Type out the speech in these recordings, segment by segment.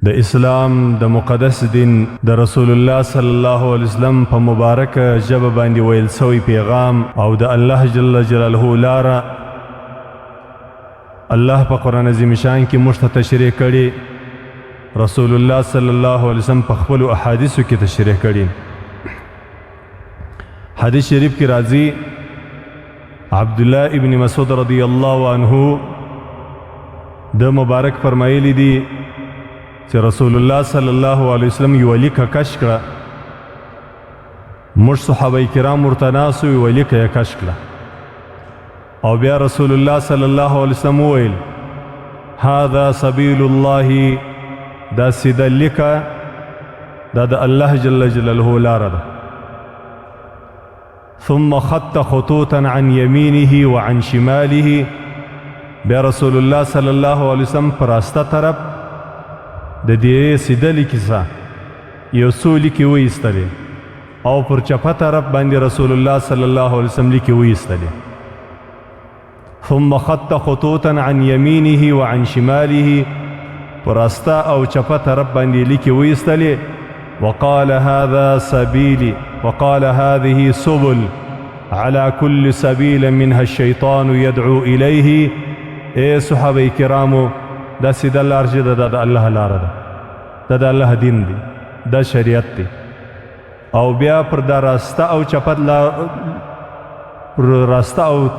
د اسلام د مقدس دین د رسول الله صلی الله علیه وسلم په مبارک ژبه باندې ویل سوی پیغام او د الله جل جلاله لاره الله په قرآن عظیم شان کې موږ ته تشریح کړي، رسول الله صلی الله علیه وسلم په خپلو احادیثو کې تشریح کړي. حدیث شریف کې راځي عبدالله ابن مسعود رضی الله عنه د مبارک فرمایلی دي چې رسول الله صلی الله علیه وسلم یو لیکه کش کړه، موږ صحابه کرام ورته ناست وو، یو لیکه یې کش کړه او بیا رسول الله صلی الله علیه وسلم وویل هذا سبیل الله، دا سیده لیکه دا د الله جل جلاله لاره ده. ثم خط خطوطا عن يمينه وعن شماله، بیا رسول الله صلی الله علیه وسلم پر راسته طرف د دې سیده لیکې څخه یو څو لیکې وایستلې او پر چپه طرف باندې رسول الله صلی الله علیه وسلم لیکې وایستلې. ثم خط خطوطا عن يمينه وعن شماله، پر راسته او چپه طرف باندې لیکې وایستلې. وقال هذا سبيلي وقال هذه سبل على كل سبيل منها الشيطان يدعو إليه. اے صحابه کرامو، دا سیده لار چې دا د الله لاره ده، دا د الله دین دی، دا شریعت دی. او بیا پر دا راسته او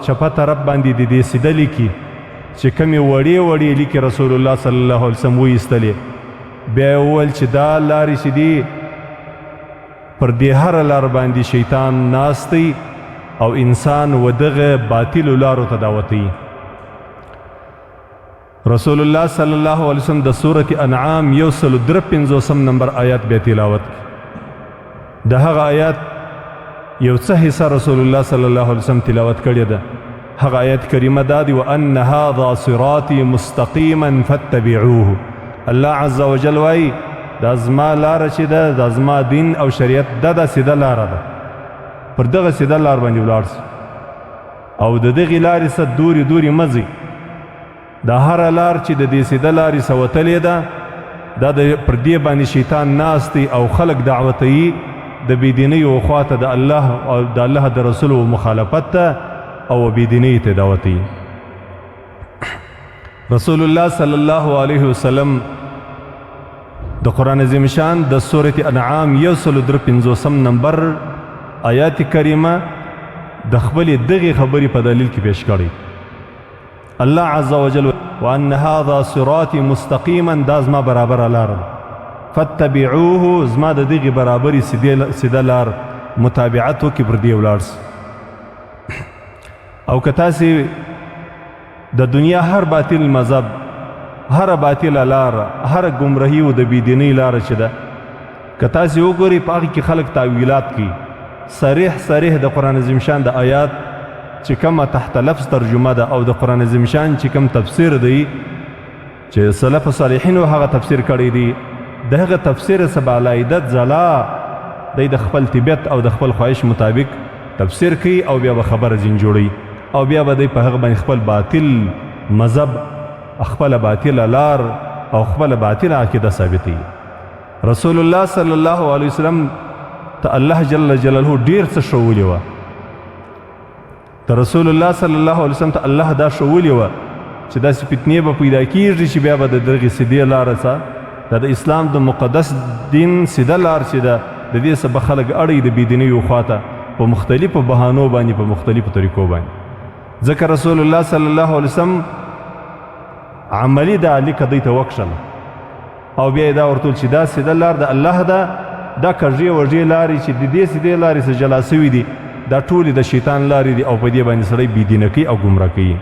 چپه طرف باندې د دې سیده لیکي چې کومې وړې وړې لیکي رسول الله صلی الله علیه وسلم وایستلې، بیا یې وویل چې دا لارې چې دي پر دې هره لار باندې شیطان ناست دی او انسان و دغه باطلو لارو ته دعوتوي. رسول الله صلی الله علیه وسلم د سورة انعام 153 نمبر آیات بیا تلاوت د هغه آیات یو څه حصہ رسول الله صلی الله علیه وسلم تلاوت کړی ده. هغه آیت کریمه دا دی وان هذا صراطي مستقیما فاتبعوه. الله عز وجل وایي دا زما لاره چې ده، دا زما دین او شریعت دا سیده لاره ده، پر دغه سیده لار باندې ولاړ سه او د دغې لارې څه دورې دورې مه ځئ. دا هره لار چې د دې سیده لارې څه وتلې ده، دا پر دې باندې شیطان ناست دی او خلق دعوتوي د بېدینیو خواته د الله او د الله د رسولو مخالفت ته او بېدینۍ ته دعوتوي. رسول الله صلی الله علیه وسلم د قرآن عظیم شان د سورة انعام 153 نمبر آیات کریمه د خپلې دغې خبرې په دلیل کې پیش کړی. الله عز وجل وان هذا صراطي مستقیما، دا زما برابر لار، فاتبعوه، زما د دغې برابرې سیده لار متابعت وکړي، پر دې ولاړ سه. او که تاسې د دنیا هر باطل مذهب، هر باطله لار، هر ګمراهي او د بېدینۍ لاره چې ده، که تاسې وګورئ په هغې کې خلک تاویلات کوي. صریح د قرآن عظیم شان د آیات چې کومه تحت لفظ ترجمه ده او د قرآن عظیم شان چې کوم تفسیر دی چې سلف صالحینو هغه تفسیر کړی دی، د هغه تفسیر څه بالایدت ځلا دی د خپل طبیعت او د خپل خواهش مطابق تفسیر کوي او بیا به خبره ځین جوړوي او بیا به دی په هغه باندې خپل باطل مذهب، خپل باطل لار او خپل باطل عقیده ثابتوي. رسول الله صلی الله علیه وسلم ته الله جل جلاله ډیر څه ښوولي وه. ته رسول الله صلی الله علیه وسلم ته الله دا ښوولي وه چې داسې فتنې به پیدا کېږي چې بیا به د دغې سیدې لاره څه دا د اسلام د مقدس دین سیده لار چې ده، د دې څه به خلک اړوي د بېدینیو خواته په مختلفو بهانو باندې، په مختلفو طریقو باندې. ځکه رسول الله صلی الله علیه وسلم عملي دا لیکه دوی ته وکښله او بیا یې دا ورته ویل چې دا سیده لار د الله ده، دا کږې وږې لارې چې د دې سیدې لارې څه جلا سوي دي، دا ټولې د شیطان لارې دي او په دې باندې سړی بېدینه کوي او ګمراه کوي.